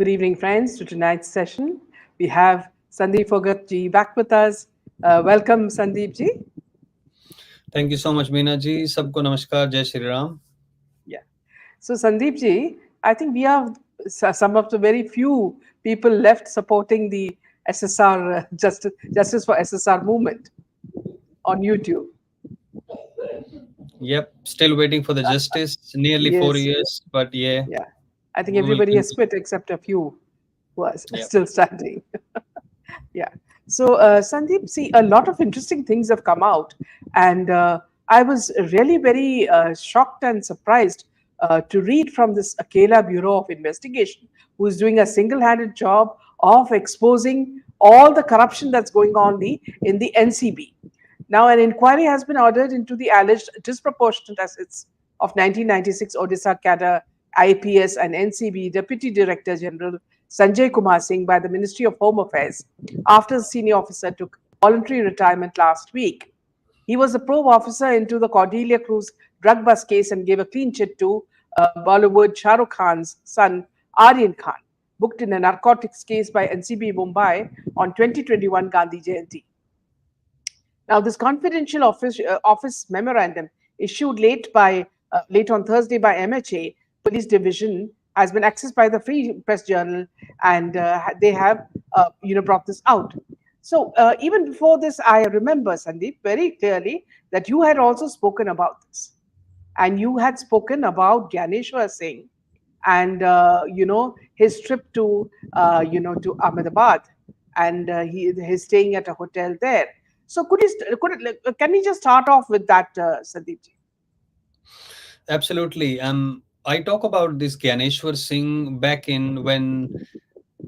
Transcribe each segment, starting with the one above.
Good evening, friends. To tonight's session, we have Sandeep Phoghat ji back with us. Welcome, Sandeep ji. Thank you so much, Meena ji. Sabko namaskar. Jai Shri Ram. Yeah. So, Sandeep ji, I think we are some of the very few people left supporting the SSR Justice for SSR movement on YouTube. Yep, still waiting for the justice. Nearly four Yes. years, but yeah, Yeah. I think we will everybody has continue. quit except a few who are Yep. still standing. Yeah. So, Sandeep, see, a lot of interesting things have come out, and I was really very shocked and surprised to read from this Akela Bureau of Investigation, who is doing a single-handed job of exposing all the corruption that's going on in the NCB. Now, an inquiry has been ordered into the alleged disproportionate assets of 1996 Odisha cadre IPS and NCB Deputy Director General Sanjay Kumar Singh by the Ministry of Home Affairs after the senior officer took voluntary retirement last week. He was a probe officer into the Cordelia Cruz drug bust case and gave a clean chit to Bollywood Shah Rukh Khan's son Aryan Khan, booked in a narcotics case by NCB Mumbai on 2021 Gandhi Jayanti. Now, this confidential office memorandum issued late on Thursday by MHA Police Division has been accessed by the Free Press Journal, and they have brought this out. So even before this, I remember, Sandeep, very clearly that you had also spoken about this, and you had spoken about Gyaneshwar Singh and his trip to Ahmedabad, and he's staying at a hotel there. So can we just start off with that, Sandeep ji? Absolutely. I talk about this Gyaneshwar Singh back in when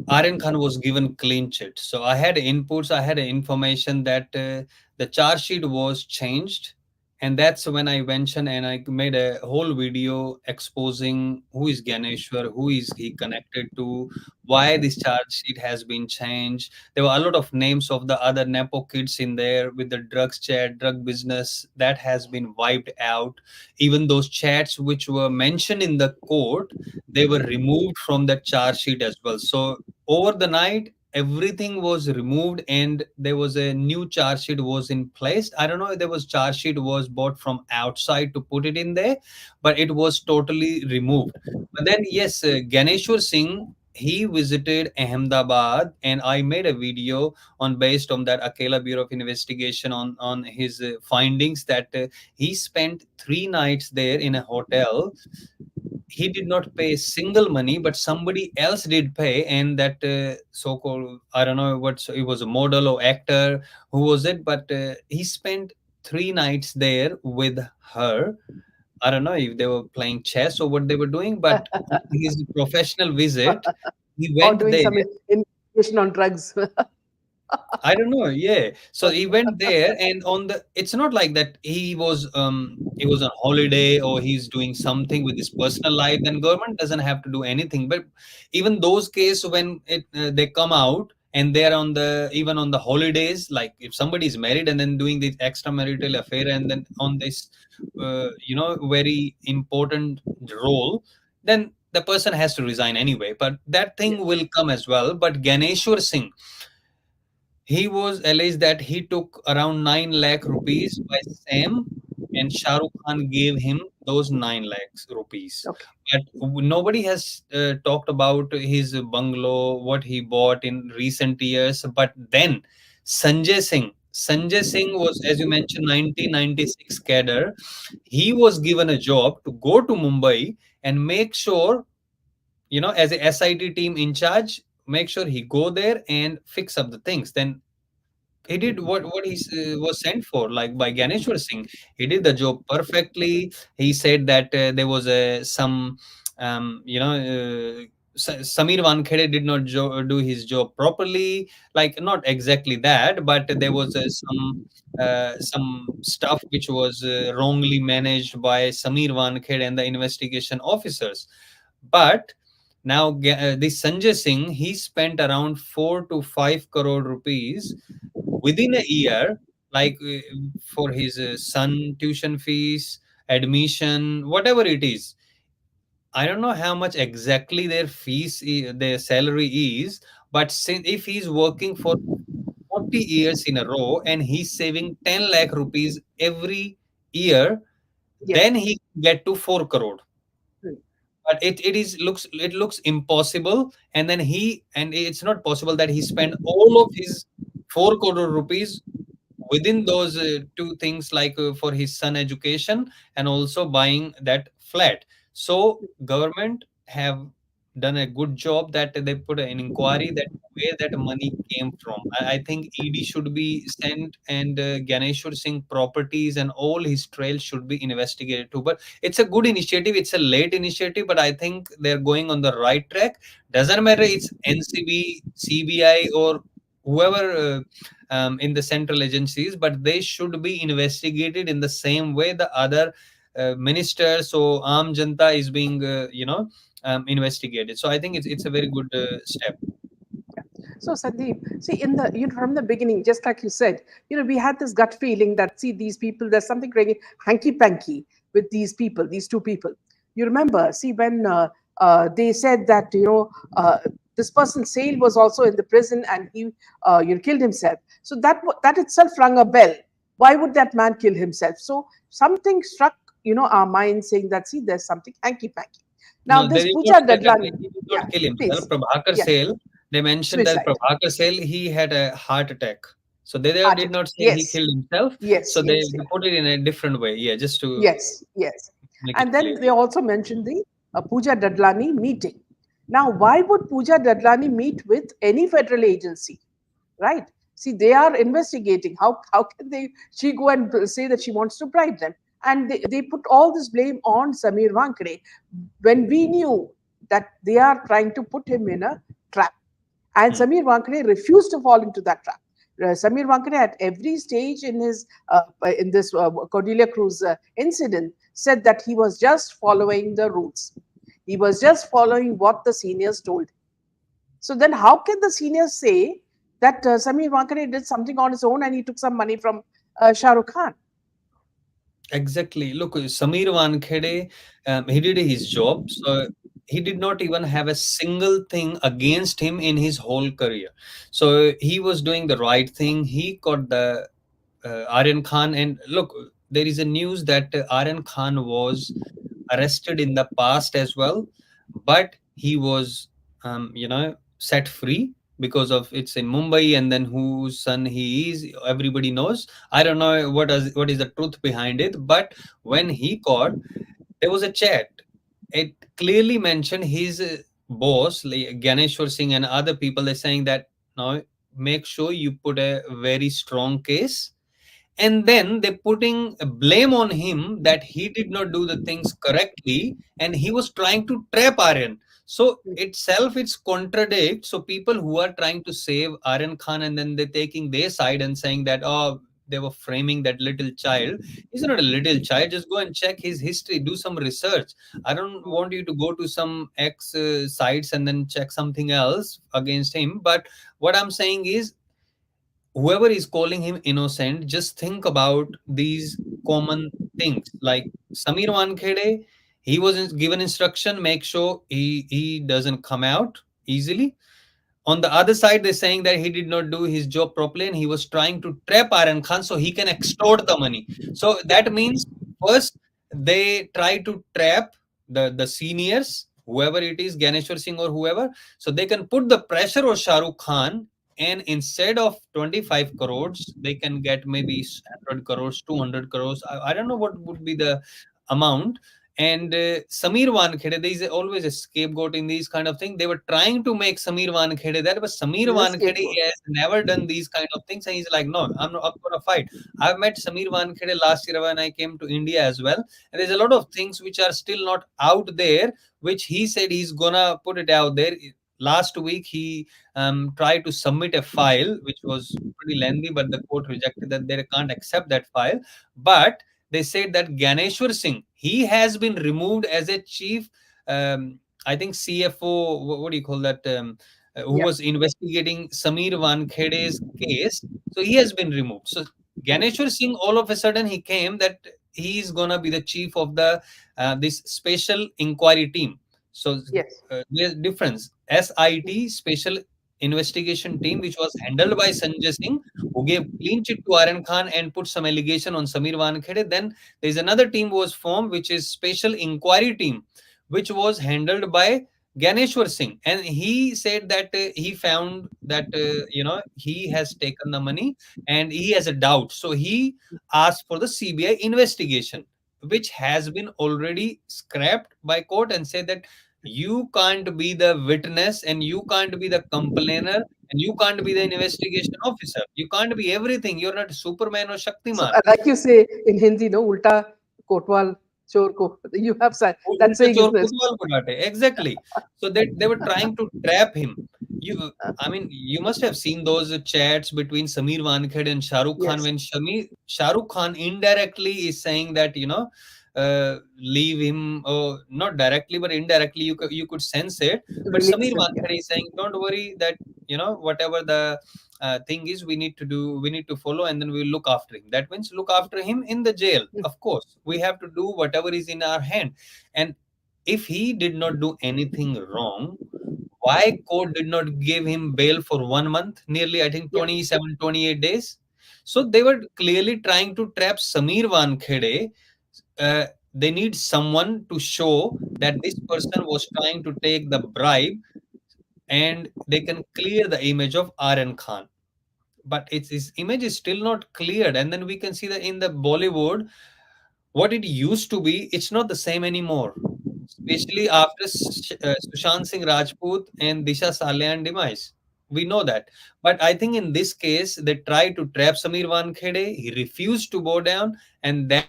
Aryan Khan was given clean chit. So I had inputs, I had information that the charge sheet was changed. And that's when I mentioned and I made a whole video exposing who is Ganeshwar, who is he connected to, why this charge sheet has been changed. There were a lot of names of the other Nepo kids in there with the drugs chat, drug business that has been wiped out. Even those chats which were mentioned in the court, they were removed from that charge sheet as well. So over the night everything was removed and there was a new charge sheet was in place. I don't know if there was charge sheet was bought from outside to put it in there, but it was totally removed. But then yes, Ganeshwar Singh, he visited Ahmedabad and I made a video on based on that Akela Bureau of Investigation on his findings that he spent 3 nights there in a hotel. He did not pay single money, but somebody else did pay, and that so-called, I don't know what, so it was a model or actor, who was it, but he spent 3 nights there with her. I don't know if they were playing chess or what they were doing, but on his professional visit, he Or went doing there. some investigation on drugs? I don't know. Yeah. So he went there and on the it's not like that he was on holiday or he's doing something with his personal life, then government doesn't have to do anything. But even those cases when they come out and they're on the even on the holidays, like if somebody is married and then doing this extramarital affair and then on this very important role, then the person has to resign anyway. But that Yeah. thing will come as well. But Ganeshwar Singh, he was alleged that he took around 9 lakh rupees by Sam, and Shah Rukh Khan gave him those 9 lakhs rupees. Okay. But nobody has talked about his bungalow, what he bought in recent years. But then Sanjay Singh was, as you mentioned, 1996 cadre. He was given a job to go to Mumbai and make sure, as a SIT team in charge, make sure he go there and fix up the things. Then he did what he was sent for, like by Ganeshwar Singh. He did the job perfectly. He said that there was some Samir Wankhede did not do his job properly, like not exactly that, but there was some stuff which was wrongly managed by Samir Wankhede and the investigation officers. But now this Sanjay Singh, he spent around 4 to 5 crore rupees within a year, like for his son tuition fees, admission, whatever it is. I don't know how much exactly their their salary is, but since if he's working for 40 years in a row and he's saving 10 lakh rupees every year, then Yes. he get to 4 crore. Hmm. But it looks impossible, and then it's not possible that he spend all of his 4 crore rupees within those two things, like for his son education and also buying that flat. So government have done a good job that they put an inquiry that where that money came from. I think ED should be sent, and Ganeshwar Singh properties and all his trails should be investigated too. But it's a good initiative. It's a late initiative, but I think they're going on the right track. Doesn't matter it's NCB, CBI, or whoever in the central agencies, but they should be investigated in the same way the other ministers. So Aam Janta is being, investigated. So I think it's a very good step. So Sandeep, see in the from the beginning, just like you said, we had this gut feeling that see these people, there's something really hanky panky with these people, these two people. You remember, see when they said that this person Sale was also in the prison and he killed himself. So that itself rang a bell. Why would that man kill himself? So something struck our mind saying that see there's something hanky panky. Now No, they this did not Pooja say that Dadlani, he did yeah, not kill himself. please, Prabhakar yeah, Sale, they mentioned that suicide. Prabhakar Sale, he had a heart attack. So they Heart did attack. not say he Yes, killed himself. yes, So yes, they yeah. put it in a different way. Yeah, just to Yes, yes. make And it clear. then they also mentioned the Pooja Dadlani meeting. Now, why would Pooja Dadlani meet with any federal agency? Right? See, they are investigating. How can she go and say that she wants to bribe them? And they put all this blame on Samir Wankhede when we knew that they are trying to put him in a trap. And Hmm. Samir Wankhede refused to fall into that trap. Samir Wankhede, at every stage in this Cordelia Cruz incident, said that he was just following the rules. He was just following what the seniors told him. So then, how can the seniors say that Samir Wankhede did something on his own and he took some money from Shah Rukh Khan? Exactly. Look, Samir Wankhede, he did his job. So he did not even have a single thing against him in his whole career. So he was doing the right thing. He got the Aryan Khan. And look, there is a news that Aryan Khan was arrested in the past as well, but he was, set free because of it's in Mumbai, and then whose son he is, everybody knows. I don't know what is the truth behind it, but when he caught, there was a chat. It clearly mentioned his boss, like Ganeshwar Singh and other people. They're saying that now make sure you put a very strong case, and then they're putting a blame on him that he did not do the things correctly and he was trying to trap Aryan. So itself it's contradict. So people who are trying to save Aryan Khan, and then they're taking their side and saying that, oh, they were framing that little child. He's not a little child. Just go and check his history, do some research. I don't want you to go to some X sites and then check something else against him. But what I'm saying is, whoever is calling him innocent, just think about these common things. Like Samir Wankhede, he was given instruction, make sure he doesn't come out easily. On the other side, they're saying that he did not do his job properly and he was trying to trap Aryan Khan so he can extort the money. So Yeah. that means first they try to trap the seniors, whoever it is, Ganeshwar Singh or whoever, so they can put the pressure on Shah Rukh Khan, and instead of 25 crores, they can get maybe 100 crores, 200 crores. I don't know what would be the amount. And Samir Wankhede, there is always a scapegoat in these kind of things. They were trying to make Samir Wankhede that, but Samir He's a Wankhede scapegoat. has never done these kind of things, and he's like, no, I'm going to fight. I've met Samir Wankhede last year when I came to India as well, and there's a lot of things which are still not out there, which he said he's gonna put it out there. Last week, he tried to submit a file which was pretty lengthy, but the court rejected that they can't accept that file. But they said that Ganeshwar Singh, he has been removed as a chief, I think CFO, what do you call that, who Yeah. was investigating Samir Wankhede's case. So he has been removed. So Ganeshwar Singh, all of a sudden, he came that he's gonna be the chief of the this special inquiry team. So Yes. there's difference. SIT, Special Investigation Team, which was handled by Sanjay Singh, who gave clean chit to Aryan Khan and put some allegation on Samir Wankhede. Then there's another team was formed, which is Special Inquiry Team, which was handled by Ganeshwar Singh, and he said that he found that he has taken the money and he has a doubt, so he asked for the CBI investigation, which has been already scrapped by court and said that you can't be the witness and you can't be the complainer and you can't be the investigation officer. You can't be everything. You're not Superman or So, Shaktiman. like you say in Hindi, no, ulta kotwal chor ko. You have said that उल्टे saying, चोर isn't it? कोतवाल को डांटे. Exactly. So they were trying to trap him. I mean, you must have seen those chats between Sameer Wankhede and Shah Rukh Khan Yes, when Shah Rukh Khan indirectly is saying that leave him, or not directly but indirectly you could sense it. But release Sameer him. Yeah, Wankhede is saying, don't worry, that whatever the thing is, we need to follow, and then we'll look after him. That means look after him in the jail. mm, Of course, we have to do whatever is in our hand. And if he did not do anything wrong, why court did not give him bail for 1 month, nearly I think yeah. 27, 28 days? So they were clearly trying to trap Sameer Wankhede. uh, they need someone to show that this person was trying to take the bribe, and they can clear the image of Aryan Khan. But his image is still not cleared. And then we can see that in the Bollywood, what it used to be, it's not the same anymore. Especially after Sushant Singh Rajput and Disha Salyan demise. We know that. But I think in this case, they tried to trap Sameer Wankhede. He refused to bow down. And then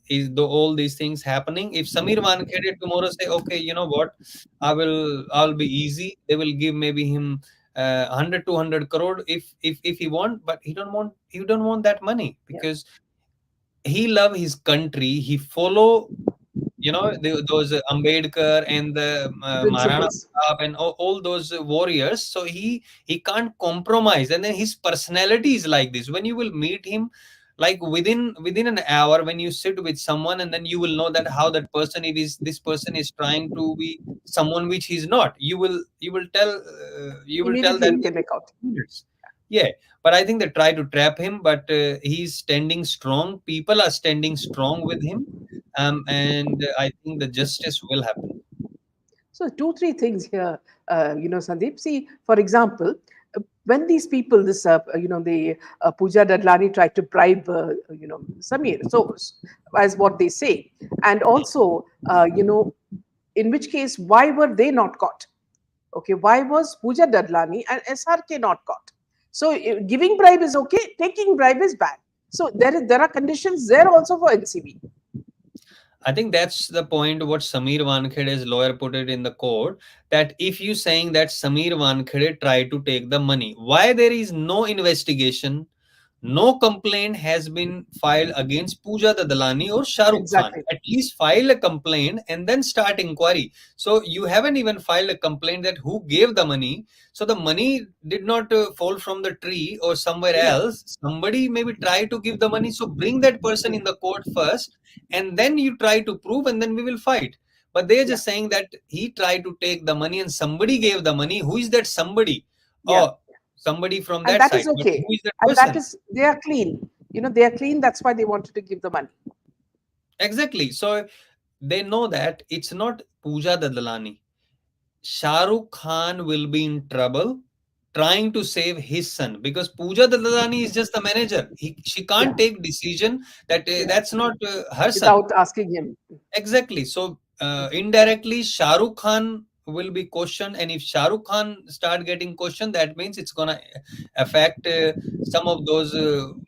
is all these things happening. If Sameer Wankhede tomorrow say, okay, you know what, I'll be easy. They will give maybe him 100, 200 crore if he want, but he don't want that money, Yeah, because he love his country. He follow those Ambedkar and the Maharana principles. Pratap and all those warriors. So he can't compromise. And then his personality is like this. When you will meet him, like within an hour, when you sit with someone, and then you will know that how that person, if is this person is trying to be someone which he's not. You will tell Immediately that you can make out. minutes. Yeah, but I think they try to trap him, but he's standing strong. People are standing strong with him, and I think the justice will happen. So two, three things here, Sandeep. See, for example, when these people, the Pooja Dadlani tried to bribe, Samir. So, as what they say, and also, in which case, why were they not caught? Okay, why was Pooja Dadlani and SRK not caught? So, giving bribe is okay, taking bribe is bad. So there are conditions there also for NCB. I think that's the point what Sameer Wankhede's lawyer put it in the court, that if you saying that Sameer Wankhede tried to take the money, why there is no investigation, no complaint has been filed against Pooja Dadlani or Shah Rukh Khan. Exactly. At least file a complaint and then start inquiry. So you haven't even filed a complaint that who gave the money. So the money did not fall from the tree or somewhere Yeah, else. Somebody maybe tried to give the money. So bring that person in the court first, and then you try to prove, and then we will fight. But they're yeah, just saying that he tried to take the money and somebody gave the money. Who is that somebody? yeah. Oh, somebody from And that that side. is But okay. who is that And that person? is, they are clean. They are clean. That's why they wanted to give the money. Exactly. So they know that it's not Pooja Dadlani. Shah Rukh Khan will be in trouble trying to save his son, because Pooja Dadlani is just the manager. She Yeah, can't take decision that yeah. that's not her son. Without asking him. Exactly. So indirectly, Shah Rukh Khan will be questioned, and if Shah Rukh Khan start getting questioned, that means it's gonna affect some of those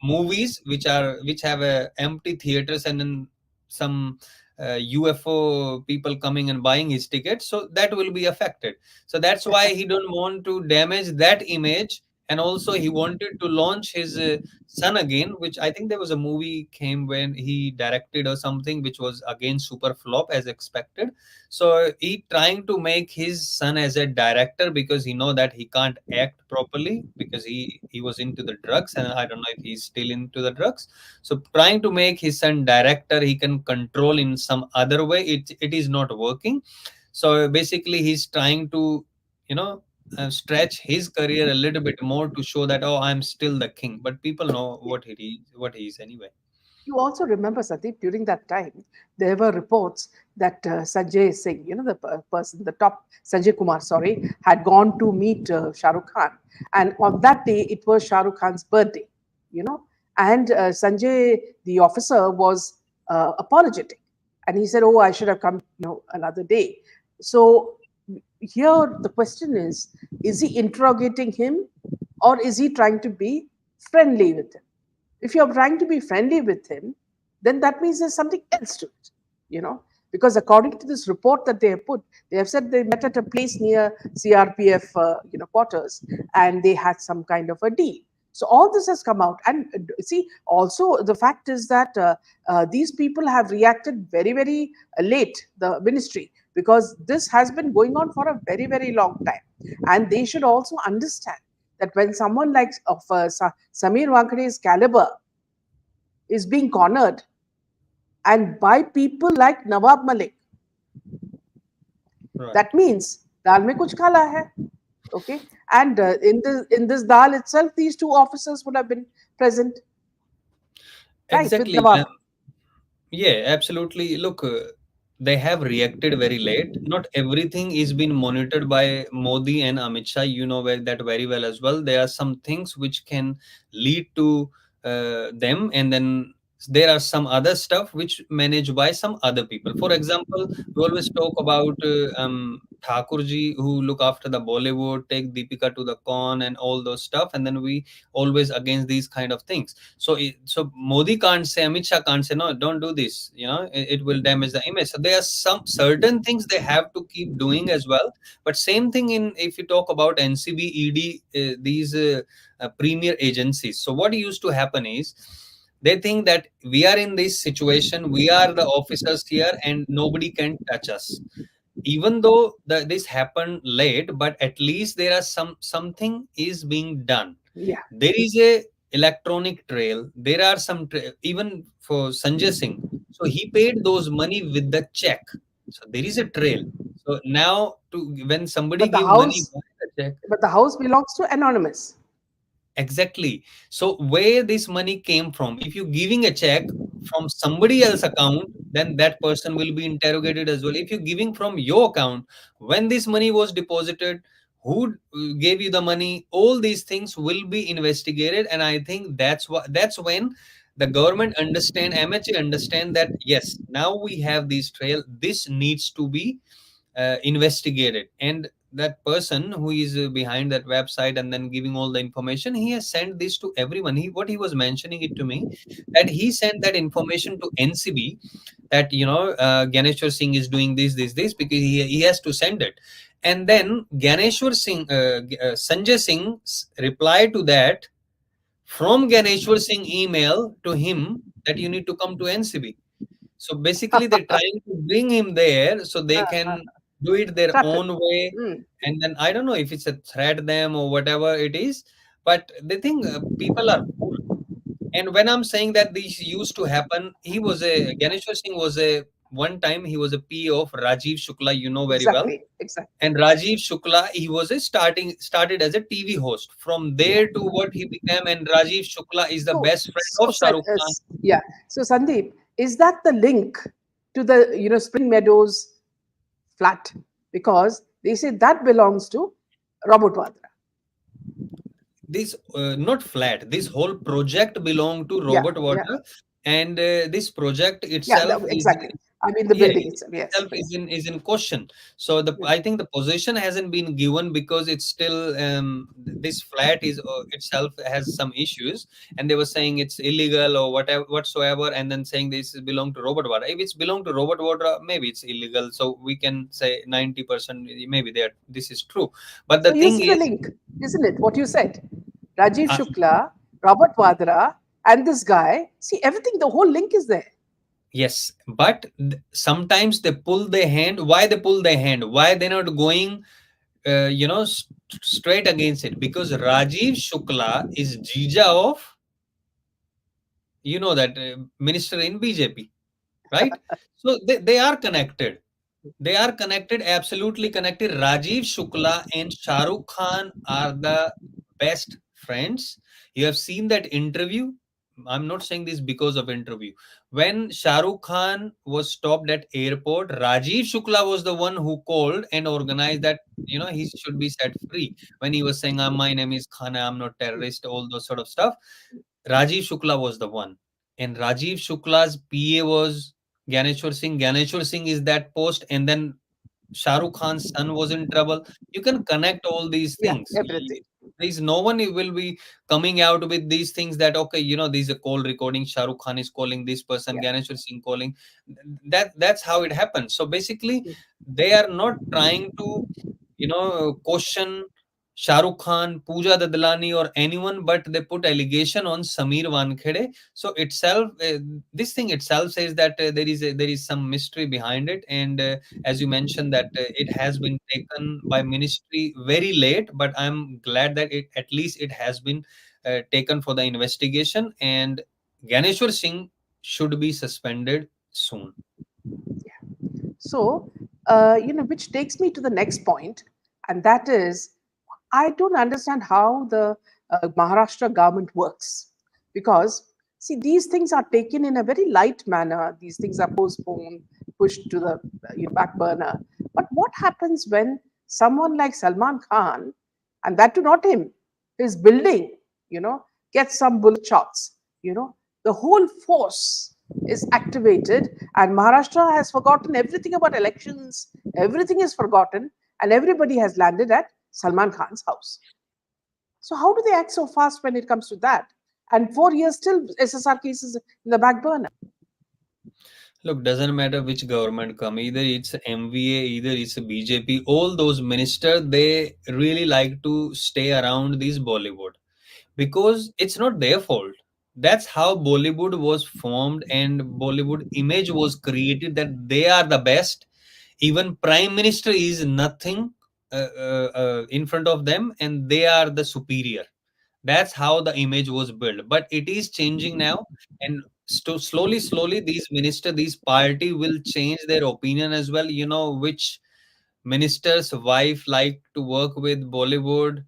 movies which have empty theaters, and then some UFO people coming and buying his tickets. So that will be affected. So that's why he don't want to damage that image, and also he wanted to launch his son again, which I think there was a movie came when he directed or something, which was again super flop as expected. So he trying to make his son as a director, because he know that he can't act properly, because he was into the drugs, and I don't know if he's still into the drugs. So trying to make his son director, he can control in some other way. It is not working. So basically, he's trying to, you know, stretch his career a little bit more to show that, oh, I'm still the king. But people know what he is anyway. You also remember, Sandeep, during that time, there were reports that Sanjay Singh, the person, the top, Sanjay Kumar, sorry, had gone to meet Shah Rukh Khan. And on that day, it was Shah Rukh Khan's birthday, you know. And Sanjay, the officer, was apologetic. And he said, oh, I should have come, another day. So here the question is he interrogating him or is he trying to be friendly with him? If you're trying to be friendly with him, then that means there's something else to it, you know. Because according to this report that they have put, they have said they met at a place near CRPF, quarters, and they had some kind of a deal. So all this has come out, and see, also the fact is that these people have reacted very, very late. The ministry, because this has been going on for a very, very long time, and they should also understand that when someone like of Samir Wankhede's caliber is being cornered and by people like Nawab Malik, Right. that means dal mein kuch kala hai. Okay, and in this dal itself, these two officers would have been present, right, with Exactly. Nawab. Yeah, absolutely. Look, they have reacted very late. Not everything is being monitored by Modi and Amit Shah. You know that very well as well. There are some things which can lead to them, and then there are some other stuff which managed by some other people. For example, we always talk about Thakurji who look after the Bollywood, take Deepika to the con and all those stuff, and then we always against these kind of things. So Modi can't say, Amit Shah can't say, no, don't do this. It will damage the image. So there are some certain things they have to keep doing as well. But same thing in if you talk about NCB, ED, these premier agencies. So what used to happen is they think that we are in this situation, we are the officers here, and nobody can touch us. Even though this happened late, but at least there are something is being done. Yeah, There is a electronic trail. There are some even for Sanjay Singh. So he paid those money with the check. So there is a trail. So now to when somebody but the give money house, by the check. but the house belongs to anonymous. Exactly. So where this money came from? If you're giving a check from somebody else's account, then that person will be interrogated as well. If you're giving from your account, when this money was deposited, who gave you the money? All these things will be investigated, and I think that's when the government understand, MHA understand that yes, now we have this trail. This needs to be investigated, and that person who is behind that website and then giving all the information, he has sent this to everyone. He was mentioning it to me, that he sent that information to NCB, that Ganeshwar Singh is doing this because he has to send it. And then Ganeshwar Singh, Sanjay Singh replied to that from Ganeshwar Singh email to him, that you need to come to NCB. So basically, they're trying to bring him there so they can do it their Trap him. own way. Mm. And then I don't know if it's a threat them or whatever it is, but they think people are fool. And when I'm saying that this used to happen, Ganeshwar Singh was a one time he was a P of Rajiv Shukla, you know very well. Exactly, exactly. And Rajiv Shukla, he was a started as a TV host. From Yeah. there to what he became, and Rajiv Shukla is the So, best friend of Shah Rukh Khan. yeah. So, Sandeep, is that the link to the Spring Meadows flat? Because they say that belongs to Robert Vadra. This not flat, this whole project belonged to Yeah, Robert yeah, Water, and this project yeah. itself is, Exactly. I mean, the yeah, building itself. Yes, itself yes. is in question. So the Yeah. I think the position hasn't been given because it's still this flat is itself has some issues, and they were saying it's illegal or whatever whatsoever, and then saying this is belong to Robert Water. If it's belong to Robert Water, maybe it's illegal. So we can say 90% maybe there this is true. But So the you thing see the is, link, isn't it? What you said, Rajiv uh, Shukla, Robert Vadra, and this guy. See everything. The whole link is there. yes, but sometimes they pull their hand. Why they pull their hand? Why they're not going, straight against it? Because Rajiv Shukla is Jija of, that minister in BJP, right? So they are connected. They are connected, absolutely connected. Rajiv Shukla and Shah Rukh Khan are the best friends. You have seen that interview. I'm not saying this because of interview. When Shah Rukh Khan was stopped at airport, Rajiv Shukla was the one who called and organized that, he should be set free. When he was saying, my name is Khan, I'm not terrorist, all those sort of stuff. Rajiv Shukla was the one. And Rajiv Shukla's PA was Ganeshwar Singh. Ganeshwar Singh is that post, and then Shah Rukh Khan's son was in trouble. You can connect all these Yeah, things. everything. There's no one who will be coming out with these things that, okay, these are call recording. Shah Rukh Khan is calling this person, Yeah. Ganeshwar Singh calling. That's how it happens. So basically, they are not trying to, question Shah Rukh Khan, Pooja Dadlani, or anyone, but they put allegation on Sameer Wankhede. So itself, this thing itself says that there is some mystery behind it, and as you mentioned that it has been taken by ministry very late, but I'm glad that it at least it has been taken for the investigation, and Ganeshwar Singh should be suspended soon. So, which takes me to the next point, and that is, I don't understand how the Maharashtra government works, because see, these things are taken in a very light manner. These things are postponed, pushed to the back burner. But what happens when someone like Salman Khan, and that to not him, his building, you know, gets some bullet shots, the whole force is activated, and Maharashtra has forgotten everything about elections, everything is forgotten, and everybody has landed at Salman Khan's house. So, how do they act so fast when it comes to that? And 4 years still SSR cases in the back burner. Look, doesn't matter which government come, either it's MVA, either it's a BJP, all those ministers, they really like to stay around this Bollywood because it's not their fault. That's how Bollywood was formed and Bollywood image was created that they are the best. Even Prime Minister is nothing in front of them and they are the superior. That's how the image was built, but it is changing now, and slowly these minister, these party will change their opinion as well. You know which minister's wife like to work with Bollywood,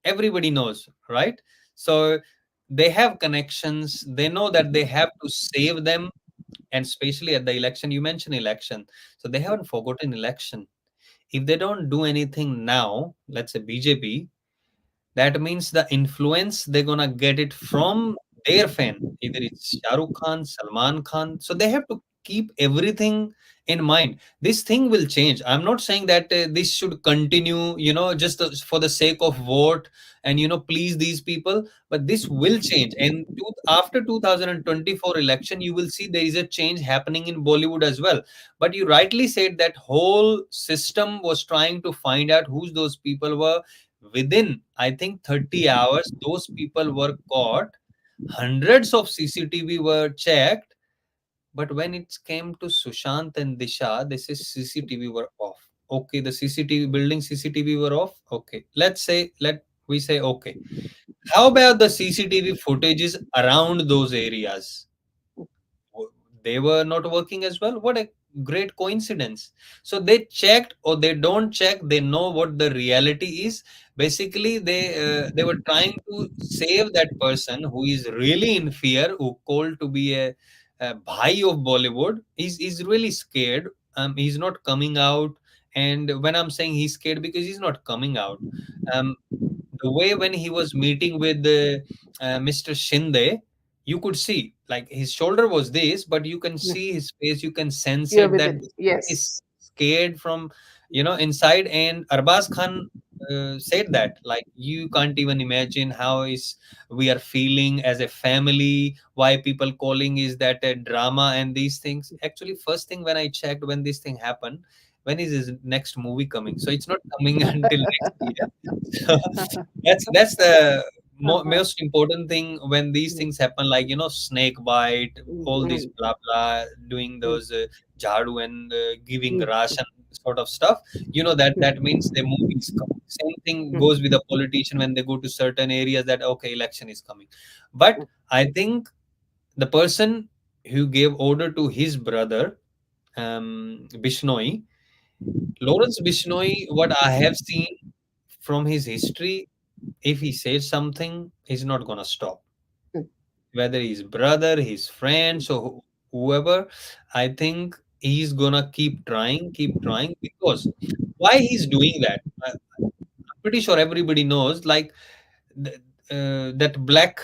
everybody knows, right? So they have connections, they know that they have to save them, and especially at the election, you mentioned election, so they haven't forgotten election. If they don't do anything now, let's say BJP, that means the influence they're gonna get it from their fan, either it's Shah Rukh Khan, Salman Khan. So they have to keep everything in mind. This thing will change. I'm not saying that this should continue, just for the sake of vote and please these people, but this will change. And after 2024 election, you will see there is a change happening in Bollywood as well. But you rightly said that whole system was trying to find out who those people were. Within, I think, 30 hours, those people were caught. Hundreds of CCTV were checked. But when it came to Sushant and Disha, they say CCTV were off. Okay, the CCTV building CCTV were off. Okay, let we say okay. How about the CCTV footages around those areas? They were not working as well. What a great coincidence. So they checked, or they don't check, they know what the reality is. Basically they were trying to save that person who is really in fear, who called to be a bhai of Bollywood. He's really scared. He's not coming out. And when I'm saying he's scared, because he's not coming out, um the way when he was meeting with Mr. Shinde, you could see like his shoulder was this, but you can Yeah. see his face, you can sense Fear it that within. this man is Yes. scared from inside. And Arbaz Khan said that, like, you can't even imagine how is we are feeling as a family. Why people calling is that a drama and these things. Actually, first thing when I checked when this thing happened, when is his next movie coming? So it's not coming until next year. So that's the most important thing when these things happen, like snake bite, all these blah blah, doing those jhadu and giving ration sort of stuff. That means the movie is coming. Same thing goes with a politician when they go to certain areas, that okay, election is coming. But I think the person who gave order to his brother, Bishnoi, Lawrence Bishnoi, what I have seen from his history, if he says something, he's not gonna stop. mm, Whether his brother, his friends, or whoever, I think he's gonna keep trying, because why he's doing that? I'm pretty sure everybody knows, like that black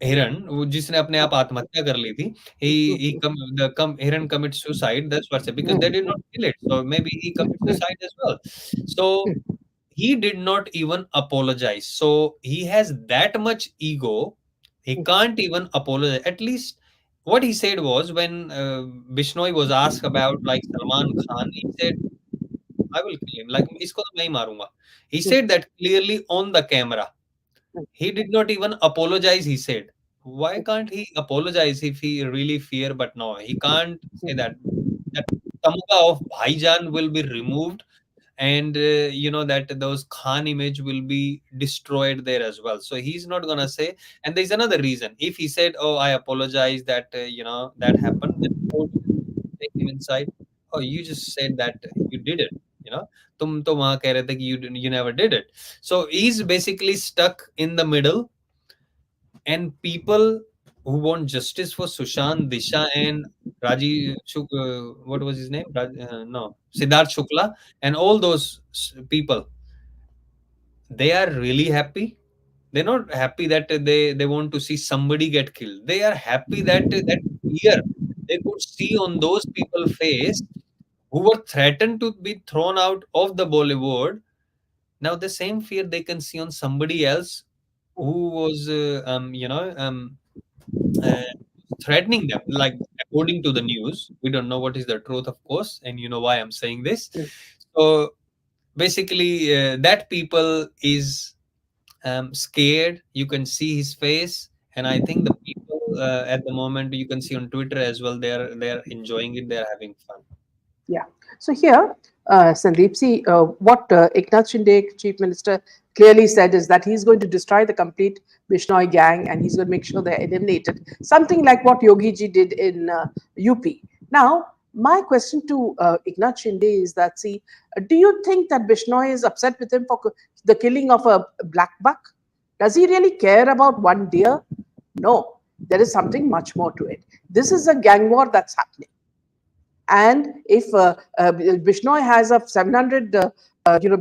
हिरन वो जिसने अपने आप आत्महत्या कर ली थी, he mm, come the come हिरन commit suicide, that's what's it, because they did mm, not kill it, so maybe he commit mm, suicide as well. So he did not even apologize. So he has that much ego. He mm, can't even apologize. At least what he said was, when Bishnoi was asked about like Salman Khan, he said, "I will kill him. Like isko to main marunga." He mm, said that clearly on the camera. He did not even apologize. He said, "Why can't he apologize if he really fear?" But no, he can't say that. That Tamuga of Bhaijan will be removed, and that those Khan image will be destroyed there as well. So he's not gonna say. And there's another reason. If he said, "Oh, I apologize that that happened," then court will take him inside. Oh, you just said that you did it. You know, तुम तो वहां कह रहे थे कि you never did it. So he's basically stuck in the middle, and people who want justice for Sushant, Disha, and what was his name? No, Siddharth Shukla, and all those people, they are really happy. They're not happy that they want to see somebody get killed. They are happy that that fear they could see on those people's face who were threatened to be thrown out of the Bollywood. Now the same fear they can see on somebody else who was, uh, threatening them. Like, according to the news, we don't know what is the truth, of course, and you know why I'm saying this. mm. So basically, that people is scared. You can see his face, and I think the people at the moment, you can see on Twitter as well, they're enjoying it. They're having fun. Yeah. So here, Sandeep, see, what Eknath Shinde, Chief Minister, clearly said is that he's going to destroy the complete Bishnoi gang and he's going to make sure they're eliminated. Something like what Yogi ji did in UP. Now, my question to Eknath Shinde is that, see, do you think that Bishnoi is upset with him for the killing of a black buck? Does he really care about one deer? No, there is something much more to it. This is a gang war that's happening. And if Bishnoi has a 700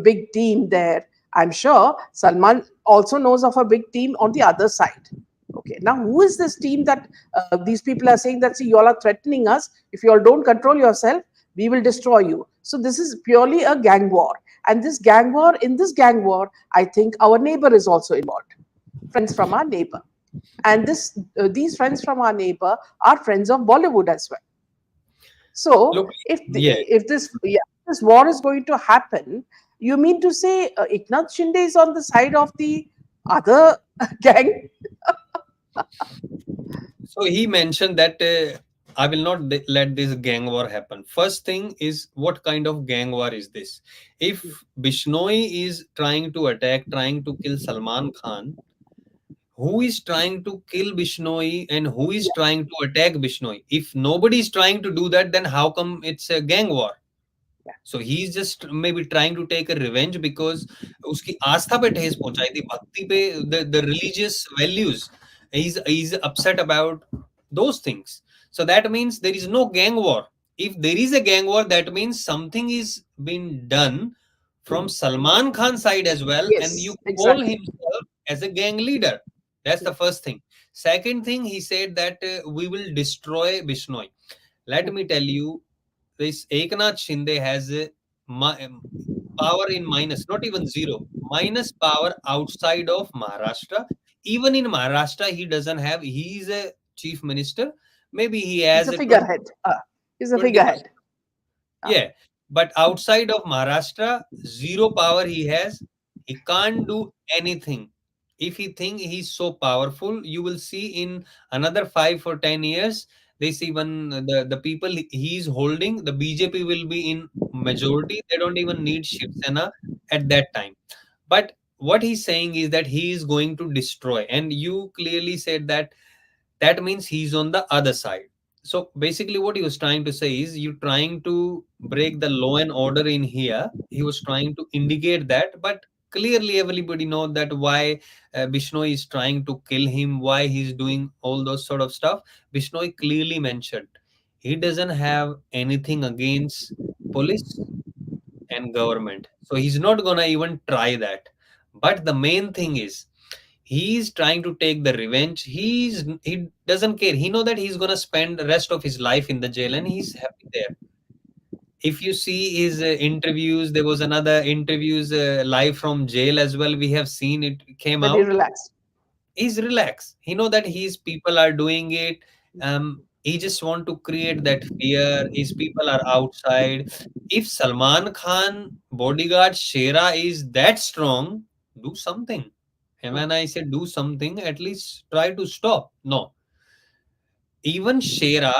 big team there, I'm sure Salman also knows of a big team on the other side. Okay, now who is this team that these people are saying that, see, you all are threatening us? If you all don't control yourself, we will destroy you. So this is purely a gang war. And in this gang war, I think our neighbor is also involved. Friends from our neighbor. And these friends from our neighbor are friends of Bollywood as well. So Look, if yeah. this war is going to happen, you mean to say Eknath Shinde is on the side of the other gang? So he mentioned that I will not let this gang war happen. First thing is, what kind of gang war is this? If Bishnoi is trying to attack, trying to kill Salman Khan, who is trying to kill Bishnoi and who is trying to attack Bishnoi? If nobody is trying to do that, then how come it's a gang war? So he's just maybe trying to take a revenge because उसकी आस्था पे ठेस पहुंचाई थी, भक्ति पे, the religious values. He's upset about those things. So that means there is no gang war. If there is a gang war, that means something is being done from Salman Khan's side as well, and you Yes, call exactly. himself as a gang leader. That's the first thing. Second thing, he said that we will destroy Bishnoi. Let me tell you, this Eknath Shinde has a power in minus, not even zero, minus power outside of Maharashtra. Even in Maharashtra, he doesn't have, he is a chief minister. Maybe he He's has a a 20, figurehead. He's a 20%. figurehead. Uh, Yeah. But outside of Maharashtra, zero power he has. He can't do anything. If he think he's so powerful, you will see in another 5 or 10 years, this even the people he's holding, the BJP will be in majority. They don't even need Shiv Sena at that time. But what he's saying is that he is going to destroy. And you clearly said that that means he's on the other side. So basically, what he was trying to say is, you trying to break the law and order in here. He was trying to indicate that, but clearly everybody know that why Bishnoi is trying to kill him, why he's doing all those sort of stuff. Bishnoi clearly mentioned he doesn't have anything against police and government, so he's not gonna even try that. But the main thing is, he's trying to take the revenge. He doesn't care. He know that he's gonna spend the rest of his life in the jail, and he's happy there. If you see his interviews, there was another interviews live from jail as well. We have seen it came Very out. relaxed. He's relaxed. He know that his people are doing it. He just want to create that fear. His people are outside. If Salman Khan bodyguard Shera is that strong, do something. And Mm. when I say do something, at least try to stop. No, even Shera,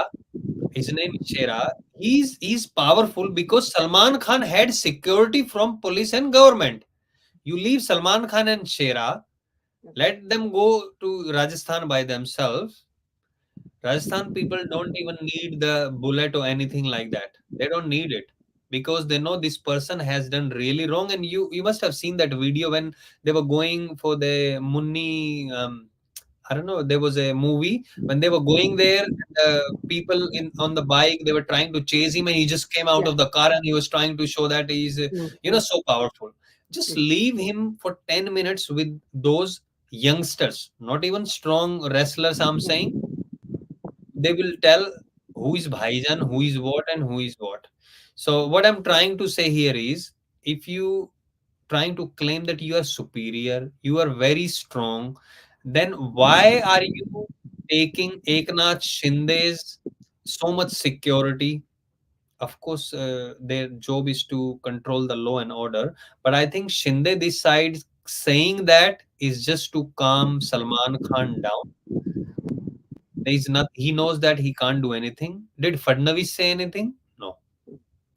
his name is Shera. He's powerful because Salman Khan had security from police and government. You leave Salman Khan and Shera, let them go to Rajasthan by themselves. Rajasthan people don't even need the bullet or anything like that. They don't need it because they know this person has done really wrong. And you must have seen that video when they were going for the Munni. I don't know. There was a movie when they were going there. People in on the bike, they were trying to chase him, and he just came out Yeah. of the car and he was trying to show that he's Mm, mm, so powerful. Just mm, leave him for 10 minutes with those youngsters, not even strong wrestlers. I'm saying they will tell who is Bhaijan, who is what, and who is what. So what I'm trying to say here is, if you trying to claim that you are superior, you are very strong, then why are you taking Eknath Shinde's so much security? Of course, their job is to control the law and order, but I think Shinde decides saying that is just to calm Salman Khan down. There is not. He knows that he can't do anything. Did Fadnavis say anything? No,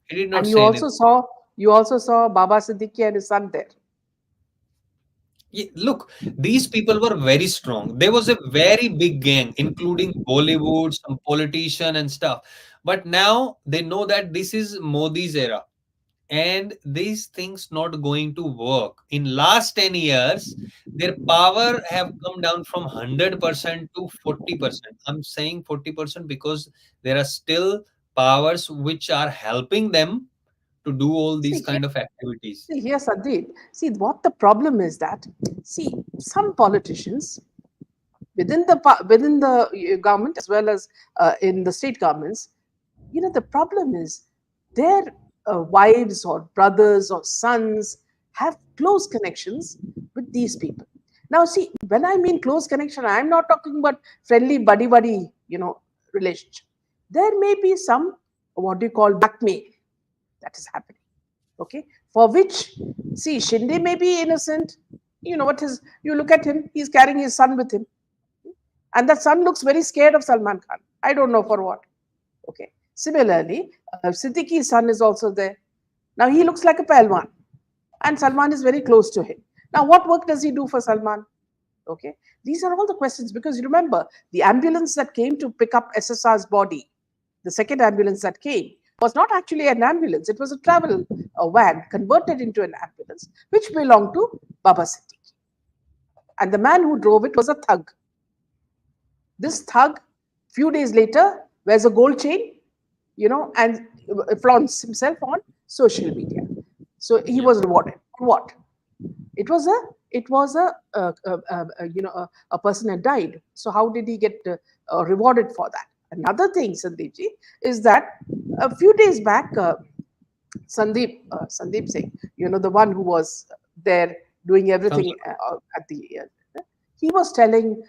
he did not and say anything. you also saw Baba Siddiqui and his son there. Look, these people were very strong. There was a very big gang, including Bollywood, some politician and stuff. But now they know that this is Modi's era, and these things not going to work. In last 10 years, their power have come down from 100% to 40%. I'm saying 40% because there are still powers which are helping them to do all these See here, kind of activities. see here, Sandeep. See what the problem is that see some politicians within the government as well as in the state governments, the problem is their wives or brothers or sons have close connections with these people. Now, see, when I mean close connection, I'm not talking about friendly buddy buddy, relationship. There may be some what do you call blackmail that is happening. Okay, for which see Shinde may be innocent. You know what is? You look at him; he's carrying his son with him, and that son looks very scared of Salman Khan. I don't know for what. Okay. Similarly, Siddiqui's son is also there. Now he looks like a Palwan, and Salman is very close to him. Now, what work does he do for Salman? Okay. These are all the questions because you remember the ambulance that came to pick up SSR's body, the second ambulance that came, was not actually an ambulance. It was a travel van converted into an ambulance, which belonged to Baba Siddiqui. And the man who drove it was a thug. This thug, few days later, wears a gold chain, and flaunts himself on social media. So he Yeah. was rewarded. What? It was a person had died. So how did he get rewarded for that? Another thing, Sandeepji, is that a few days back, Sandeep Singh, the one who was there doing everything at the he was telling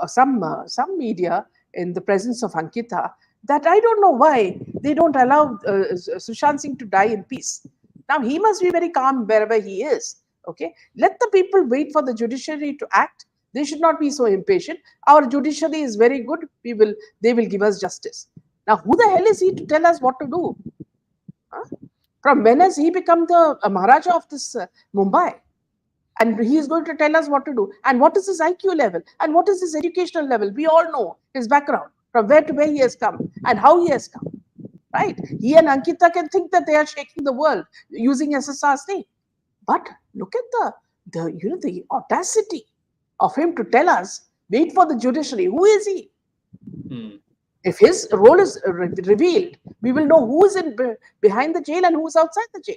some media in the presence of Ankita that I don't know why they don't allow Sushant Singh to die in peace. Now he must be very calm wherever he is. Okay, let the people wait for the judiciary to act. They should not be so impatient. Our judiciary is very good. They will give us justice. Now, who the hell is he to tell us what to do? Huh? From when has he become the Maharaja of this Mumbai? And he is going to tell us what to do. And what is his IQ level? And what is his educational level? We all know his background. from where to where he has come and how he has come. Right? He and Ankita can think that they are shaking the world using SSR's name. But look at the audacity of him to tell us, wait for the judiciary. Who is he? Hmm. If his role is revealed, we will know who is behind the jail and who is outside the jail.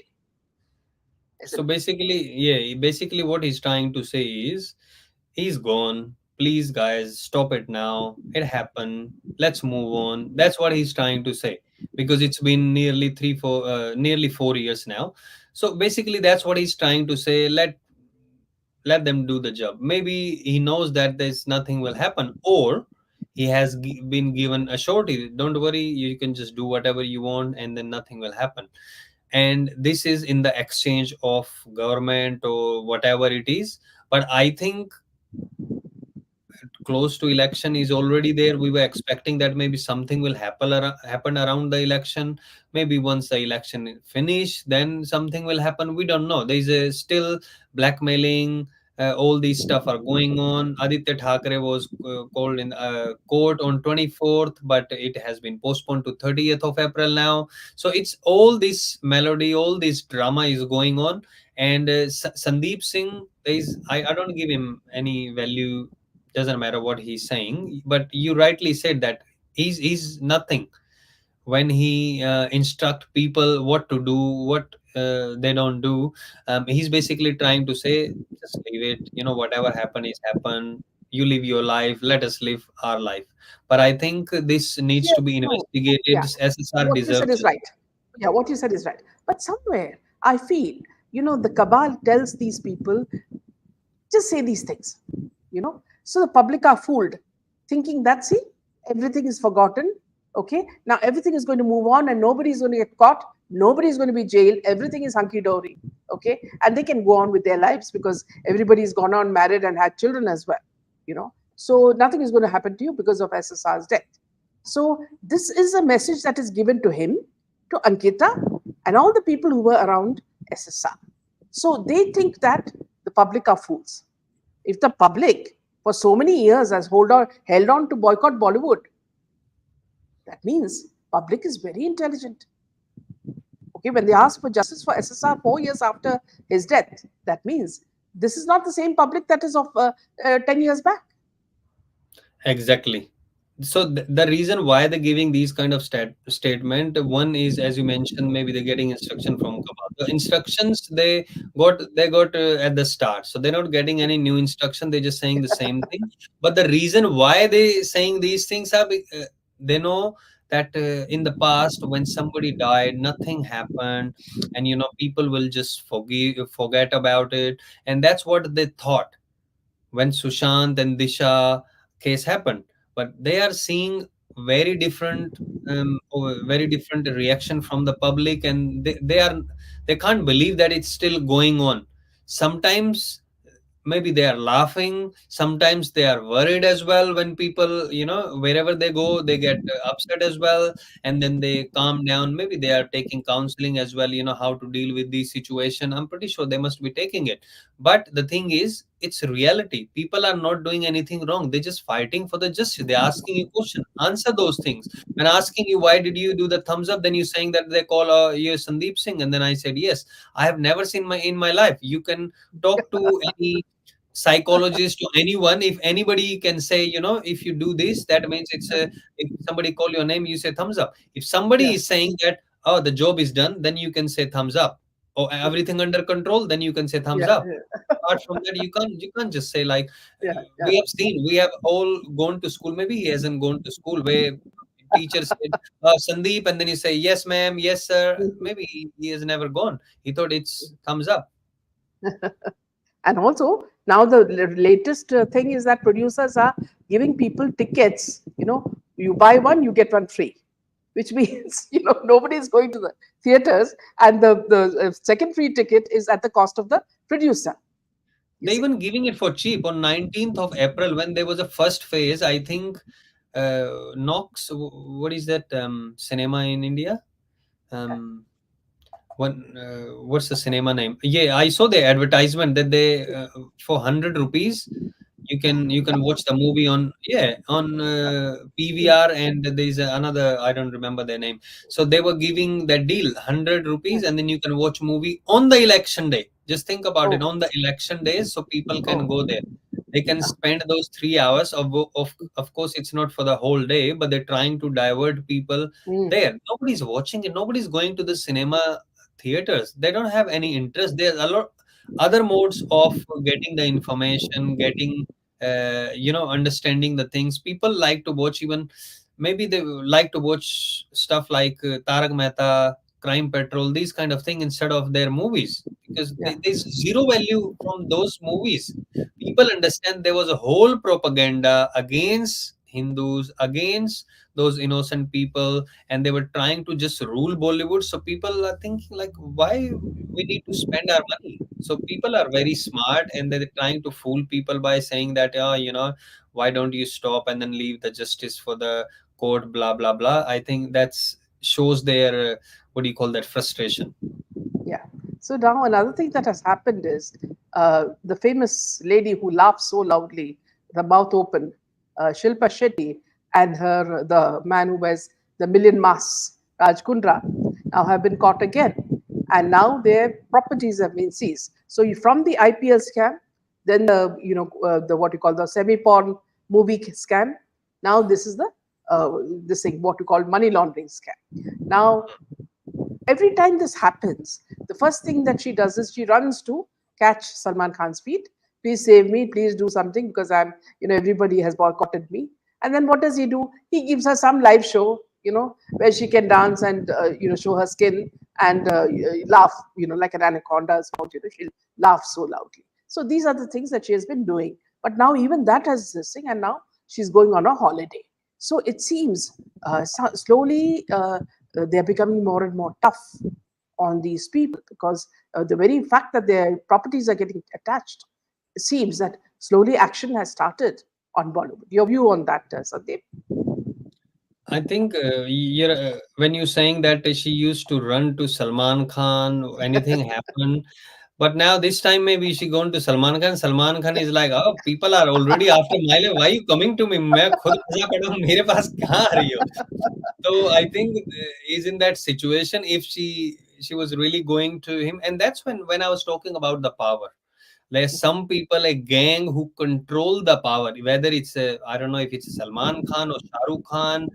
So Isn't it? basically, yeah, basically what he's trying to say is he's gone. Please, guys, stop it now. It happened. Let's move on. That's what he's trying to say because it's been nearly 4 years now. So basically, that's what he's trying to say. Let them do the job. Maybe he knows that there's nothing will happen, or he has been given a surety. Don't worry, you can just do whatever you want, and then nothing will happen. And this is in the exchange of government or whatever it is. But I think close to election is already there. We were expecting that maybe something will happen around the election. Maybe once the election is finished, then something will happen. We don't know. There is a still blackmailing. All these stuff are going on. Aditya Thackeray was called in court on 24th, but it has been postponed to 30th of April now. So it's all this melody, all this drama is going on. And Sandeep Singh, I don't give him any value, doesn't matter what he's saying, but you rightly said that he's nothing when he instruct people what to do, what they don't do. He's basically trying to say just leave it, whatever happened is happened. You live your life, let us live our life. But I think this needs Yes, to be no. investigated. Yeah. SSR What you said deserves is it. right. Yeah, what you said is right. But somewhere I feel, the cabal tells these people, just say these things, so the public are fooled, thinking that, see, everything is forgotten. Okay, now everything is going to move on and nobody is going to get caught, nobody is going to be jailed, everything is hunky-dory. Okay, and they can go on with their lives because everybody's gone on married and had children as well, so nothing is going to happen to you because of SSR's death. So this is a message that is given to him, to Ankita, and all the people who were around SSR. So they think that the public are fools. If the public for so many years has held on to boycott Bollywood, that means public is very intelligent. Okay, when they ask for justice for SSR 4 years after his death, that means this is not the same public that is of 10 years back. Exactly. So the reason why they're giving these kind of statement, one is, as you mentioned, maybe they're getting instruction from Kabal. The instructions they got at the start, so they're not getting any new instruction. They're just saying the same thing. But the reason why they saying these things are they know that in the past when somebody died, nothing happened, and people will just forget about it, and that's what they thought when Sushant and Disha case happened. But they are seeing very different reaction from the public, and they can't believe that it's still going on. Sometimes maybe they are laughing, sometimes they are worried as well. When people, wherever they go, they get upset as well, and then they calm down. Maybe they are taking counseling as well, how to deal with this situation. I'm pretty sure they must be taking it. But the thing is, it's reality. People are not doing anything wrong, they're just fighting for the justice. They're asking you question, answer those things. When asking you why did you do the thumbs up, then you're saying that they call you Sandeep Singh, and then I said yes. I have never seen my in my life. You can talk to any psychologist or anyone. If anybody can say, if you do this, that means it's a, if somebody call your name, you say thumbs up. If somebody Yeah, is saying that, oh, the job is done, then you can say thumbs up. Or everything under control, then you can say thumbs yeah, up. yeah, Apart from that, you can't just say like, yeah, yeah. we have all gone to school. Maybe he hasn't gone to school where teacher said, Sandeep, and then you say yes ma'am, yes sir. Maybe he has never gone. He thought it's thumbs up. And also, now the latest thing is that producers are giving people tickets. You buy one, you get one free, which means nobody is going to the theaters, and the second free ticket is at the cost of the producer. You They see, even giving it for cheap on 19th of April when there was a first phase. I think Knox, what is that cinema in India? Um, what's the cinema name? Yeah, I saw the advertisement that they for 100 rupees You can watch the movie on, yeah, on PVR, and there's another, I don't remember their name. So they were giving that deal, 100 rupees, and then you can watch movie on the election day. Just think about it, Oh, on the election days, so people can go oh, there. They can spend those 3 hours of course it's not for the whole day, but they're trying to divert people mm, there. Nobody's watching it. Nobody's going to the cinema theaters. They don't have any interest. There's a lot other modes of getting the information, getting understanding the things. People like to watch, even maybe they like to watch stuff like Tarak Mehta, Crime Patrol, these kind of thing instead of their movies, because yeah, there's zero value from those movies. People understand there was a whole propaganda against Hindus, against those innocent people, and they were trying to just rule Bollywood. So people are thinking like, why we need to spend our money? So people are very smart, and they're trying to fool people by saying that, oh, why don't you stop and then leave the justice for the court, blah blah blah. I think that's shows their what do you call that, frustration. yeah. So now another thing that has happened is the famous lady who laughs so loudly, the mouth open, Shilpa Shetty, and the man who wears the million masks, Raj Kundra, now have been caught again, and now their properties have been seized. So from the IPL scam, then the what you call the semi-porn movie scam. Now this is the this thing what you call money laundering scam. Now every time this happens, the first thing that she does is she runs to catch Salman Khan's feet. Please save me. Please do something because everybody has boycotted me. And then what does he do? He gives her some live show, where she can dance and, show her skin and laugh, like an anaconda spout, she'll laugh so loudly. So these are the things that she has been doing. But now even that has this thing, and now she's going on a holiday. So it seems slowly they're becoming more and more tough on these people because the very fact that their properties are getting attached, it seems that slowly action has started on Bollywood. Your view on that, Sandeep? I think when you're saying that she used to run to Salman Khan, anything happened. But now this time maybe she gone to Salman Khan. Salman Khan is like, oh, people are already after my life. Why are you coming to me? मैं खुद फंसा पड़ा हूँ, मेरे पास कहाँ आ रही हो? So I think is in that situation if she was really going to him, and that's when I was talking about the power. There's some people, a gang who control the power, whether it's I don't know if it's Salman Khan or Shah Rukh Khan,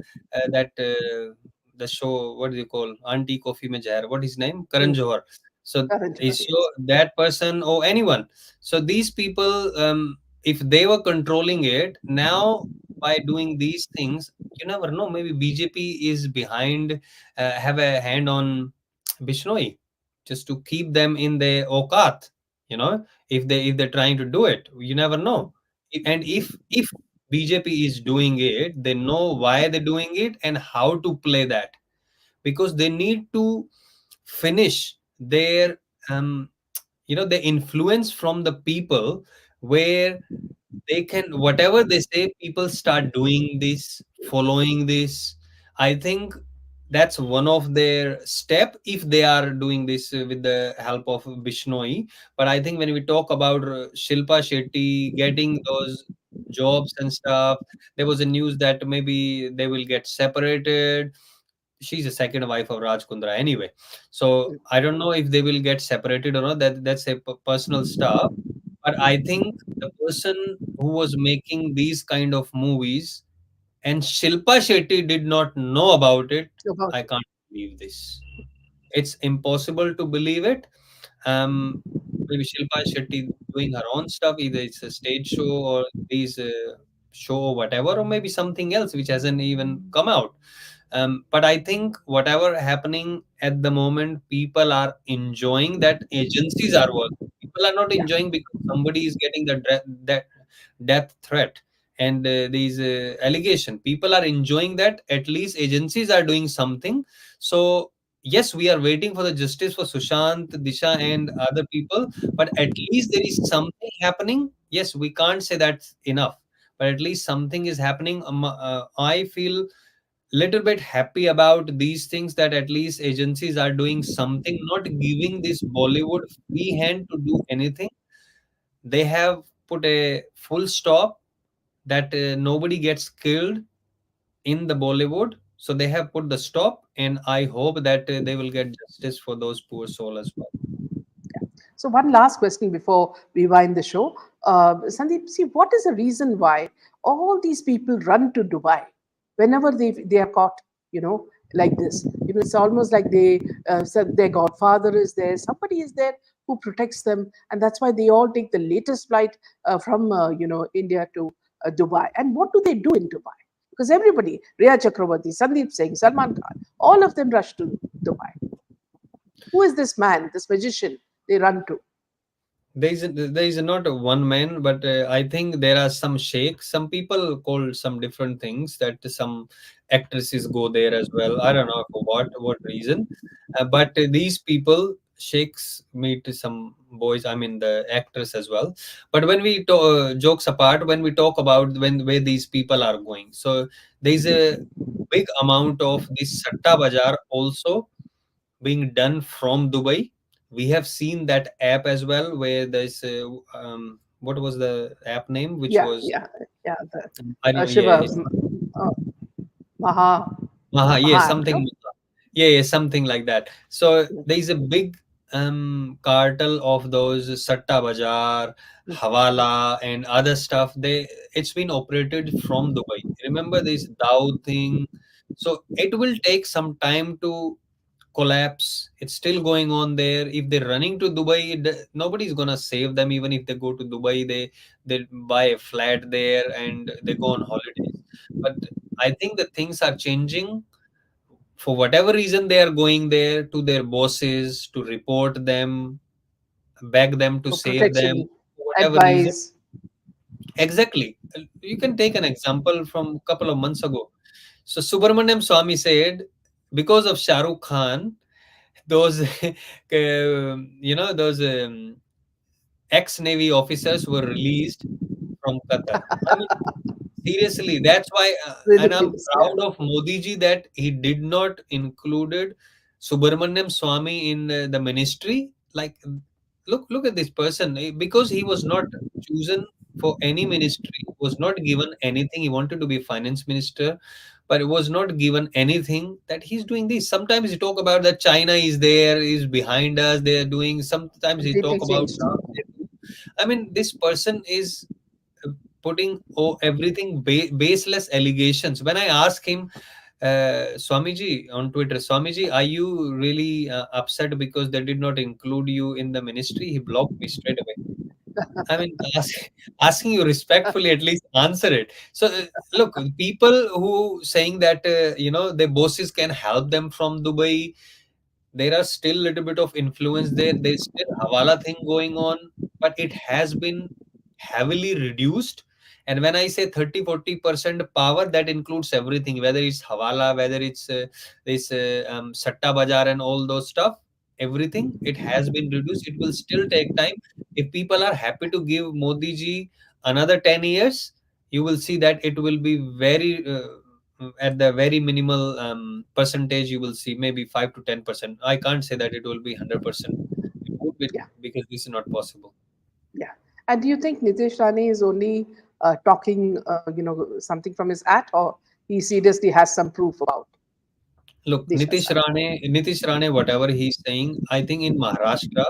that the show, what do you call, Auntie Coffee Mein Zahar, what is his name? Karan Mm, Johar. So current so yes. that person or anyone. So these people, if they were controlling it, now by doing these things, you never know. Maybe BJP is behind, have a hand on Bishnoi, just to keep them in the Okat. You know, if they're trying to do it, you never know. And if BJP is doing it, they know why they're doing it and how to play that, because they need to finish their the influence from the people, where they can, whatever they say, people start doing this, following this. I think that's one of their step if they are doing this with the help of Bishnoi. But I think when we talk about Shilpa Shetty getting those jobs and stuff, there was a news that maybe they will get separated. She's a second wife of Raj Kundra anyway. So I don't know if they will get separated or not. That's a personal stuff. But I think the person who was making these kind of movies and Shilpa Shetty did not know about it, About I it. can't believe this. It's impossible to believe it. Um, Maybe Shilpa Shetty doing her own stuff, either it's a stage show or these show or whatever, or maybe something else which hasn't even come out. But I think whatever happening at the moment, people are enjoying that agencies are working. People are not Yeah. enjoying because somebody is getting that death threat and these allegation. People are enjoying that at least agencies are doing something. So yes, we are waiting for the justice for Sushant, Disha, and other people, but at least there is something happening. Yes, we can't say that's enough, but at least something is happening. I feel little bit happy about these things, that at least agencies are doing something, not giving this Bollywood free hand to do anything. They have put a full stop that nobody gets killed in the Bollywood. So they have put the stop, and I hope that they will get justice for those poor soul as well. So, one last question before we wind the show. Sandeep, see, what is the reason why all these people run to Dubai whenever they are caught, like this? It's almost like said their godfather is there, somebody is there who protects them, and that's why they all take the latest flight from, India to Dubai. And what do they do in Dubai? Because everybody, Riya Chakrabarti, Sandeep Singh, Salman Khan, all of them rush to Dubai. Who is this man, this magician they run to? There is not a one man, but I think there are some sheikhs. Some people call some different things, that some actresses go there as well. I don't know for what reason, but these people sheikhs meet some boys. I mean the actors as well. But when we jokes apart, when we talk about where these people are going, so there is a big amount of this satta bazaar also being done from Dubai. We have seen that app as well, where there's what was the app name, which Yeah, was yeah, yeah. The I don't know, yeah, Shiva, uh, Maha, yeah, Maha, something, yeah, something like that. So there is a big cartel of those Satta Bazaar, Hawala, and other stuff. It's been operated from Dubai. Remember this Dow thing? So it will take some time to collapse. It's still going on there. If they're running to Dubai, nobody's gonna save them. Even if they go to Dubai, they buy a flat there and they go on holidays. But I think the things are changing. For whatever reason, they are going there to their bosses to report them, beg them to for save them. protection, For whatever reason, advice. exactly. You can take an example from a couple of months ago. So Subramaniam Swamy said, because of Shah Rukh Khan, those those ex-navy officers were released from Qatar. I mean, seriously, that's why, and I'm Ridiculous. Yeah, proud of Modi ji that he did not included Subramaniam Swamy in the ministry. Like, look at this person, because he was not chosen for any ministry, was not given anything. He wanted to be finance minister, but it was not given anything, that he's doing this. Sometimes he talk about that China is there, is behind us, they are doing. Sometimes he completely talk about changed. I mean, this person is putting everything baseless allegations. When I ask him, Swamiji on Twitter, Swamiji, are you really upset because they did not include you in the ministry? He blocked me straight away. I mean, asking you respectfully, at least answer it. So, look, people who saying that their bosses can help them from Dubai, there are still little bit of influence there. There's still Hawala thing going on, but it has been heavily reduced. And when I say 30-40% power, that includes everything, whether it's Hawala, whether it's this Satta Bazaar and all those stuff, everything, it has been reduced. It will still take time. If people are happy to give Modi ji another 10 years, you will see that it will be very at the very minimal percentage. You will see maybe 5 to 10%. I can't say that it will be 100% improved with, Yeah, because this is not possible. yeah. And do you think Nitish Rane is only talking, something from his hat, or he seriously has some proof about Look, Disha Sani? Nitish Rane, whatever he's saying, I think in Maharashtra,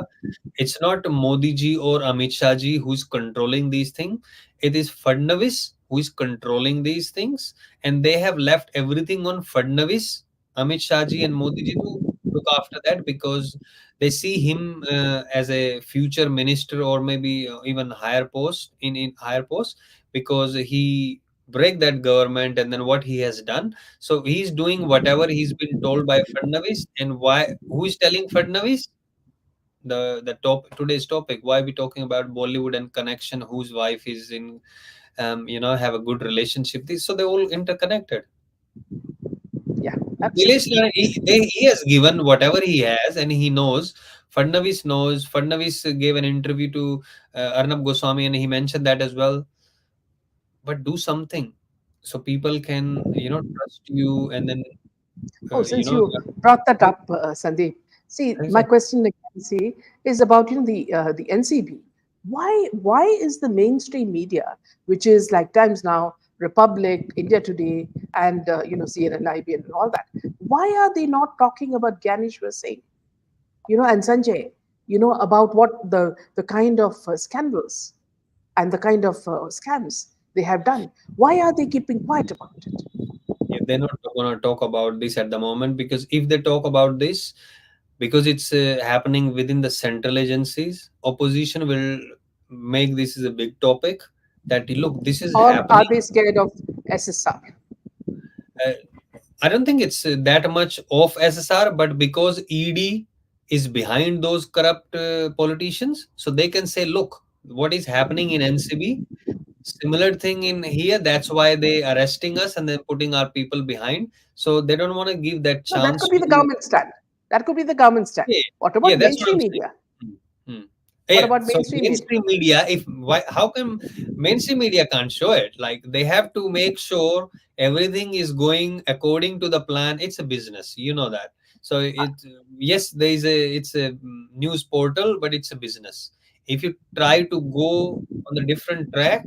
it's not Modi ji or Amit Shah ji who's controlling these things. It is Fadnavis who is controlling these things, and they have left everything on Fadnavis, Amit Shah ji, and Modi ji to look after that, because they see him as a future minister, or maybe even higher post in higher post, because he break that government, and then what he has done. So he's doing whatever he's been told by Fadnavis. And why? Who is telling Fadnavis? The top today's topic. Why we talking about Bollywood and connection? Whose wife is in? Have a good relationship. So they're all interconnected. Yeah, Nilesh absolutely. Rane, he has given whatever he has, and he knows. Fadnavis knows. Fadnavis gave an interview to Arnab Goswami, and he mentioned that as well. But do something so people can trust you, and then Oh, you since know you brought that yeah, up, Sandeep, see, my exactly. question again, see, is about the NCB. Why is the mainstream media, which is like Times Now, Republic, India Today, and CNN, IBN, and all that, why are they not talking about Ganeshwar Singh, and Sanjay, about what the kind of scandals and the kind of scams they have done? Why are they keeping quiet about it? Yeah, they're not going to talk about this at the moment, because if they talk about this, because it's happening within the central agencies, opposition will make this is a big topic, that look, this is Or are happening. they scared of SSR? uh, I don't think it's that much of SSR, but because ED is behind those corrupt politicians, so they can say, look, what is happening in NCB, similar thing in here. That's why they arresting us and then putting our people behind. So they don't want to give that No, that chance could be the to. government stand. That could be the government stand. Yeah, What yeah, about that's what mainstream I'm saying. media? Hmm. Hmm. What Yeah, about so mainstream media? mainstream media, if why, how come mainstream media can't show it? Like, they have to make sure everything is going according to the plan. It's a business, you know that. So yes, there is a, it's a news portal, but it's a business. If you try to go on the different track,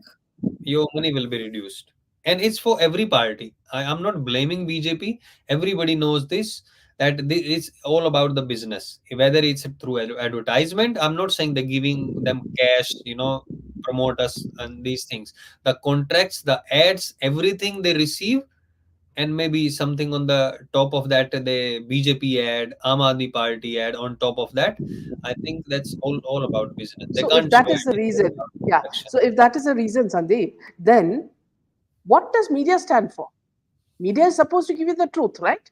your money will be reduced. And it's for every party. I'm not blaming BJP. Everybody knows this, that it's all about the business. Whether it's through advertisement, I'm not saying they're giving them cash, promote us and these things. The contracts, the ads, everything they receive, and maybe something on the top of that, the BJP ad, Aam Aadmi Party ad on top of that. I think that's all about business. They So if can't that show is the anything reason, about yeah. election. So if that is the reason, Sandeep, then what does media stand for? Media is supposed to give you the truth, right?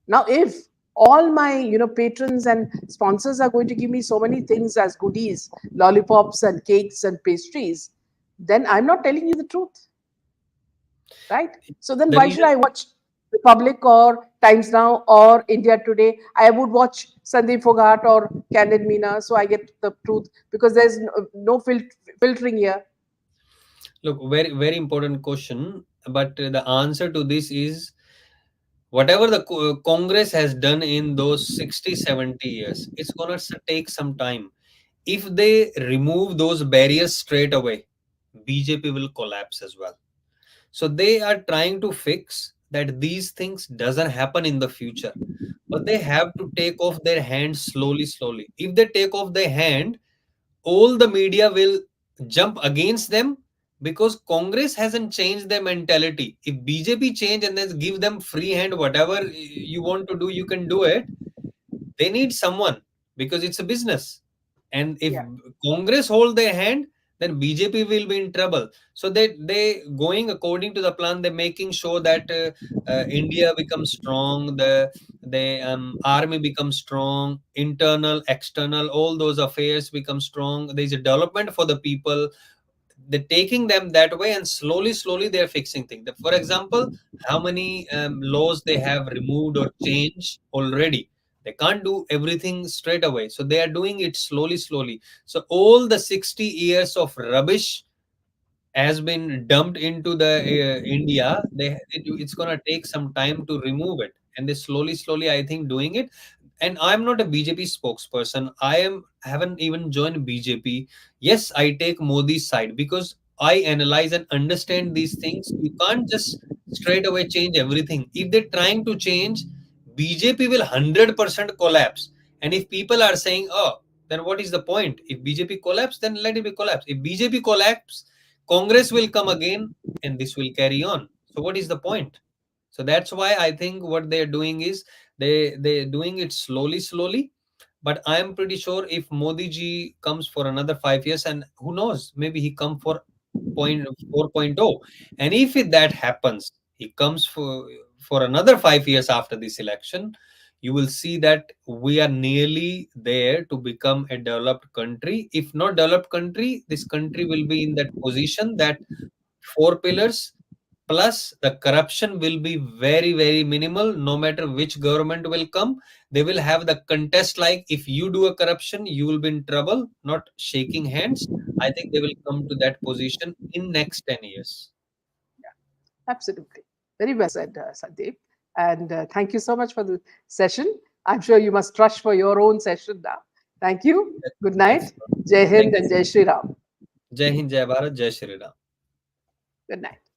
Now, if all my patrons and sponsors are going to give me so many things as goodies, lollipops and cakes and pastries, then I'm not telling you the truth, right? So then The why should reason. I watch Republic or Times Now or India Today? I would watch Sandeep Phoghat or Candid Meena, so I get the truth because there's no filtering here. Look, very, very important question. But the answer to this is, whatever the Congress has done in those 60, 70 years, it's going to take some time. If they remove those barriers straight away, BJP will collapse as well. So they are trying to fix that these things doesn't happen in the future. But they have to take off their hand slowly, slowly. If they take off their hand, all the media will jump against them, because Congress hasn't changed their mentality. If BJP change and then give them free hand, whatever you want to do, you can do it. They need someone, because it's a business. And if Yeah. Congress hold their hand, then BJP will be in trouble. So they going according to the plan. They're making sure that India becomes strong. The army becomes strong. Internal, external, all those affairs become strong. There's a development for the people. They're taking them that way, and slowly, slowly they're fixing things. For example, how many laws they have removed or changed already. They can't do everything straight away, so they are doing it slowly, slowly. So all the 60 years of rubbish has been dumped into the India. It's gonna take some time to remove it, and they slowly, slowly, I think, doing it. And I'm not a BJP spokesperson. Haven't even joined BJP. Yes, I take Modi's side, because I analyze and understand these things. You can't just straight away change everything. If they're trying to change, BJP will 100% collapse. And if people are saying, oh, then what is the point? If BJP collapse, then let it be collapse. If BJP collapse, Congress will come again, and this will carry on. So what is the point? So that's why I think what they're doing is they're doing it slowly, slowly. But I am pretty sure if Modi ji comes for another 5 years, and who knows, maybe he come for point 4.0, and if that happens, he comes for another 5 years after this election, you will see that we are nearly there to become a developed country. If not developed country, this country will be in that position that four pillars plus the corruption will be very, very minimal. No matter which government will come, they will have the contest. Like, if you do a corruption, you will be in trouble, not shaking hands. I think they will come to that position in next 10 years. Absolutely. Very well said, Sandeep. And thank you so much for the session. I'm sure you must rush for your own session now. Thank you. Good Thanks night. a lot. Jai Thank Hind you. and Jai Shri Ram. जय हिंद, जय भारत, जय Shri Ram. Good night.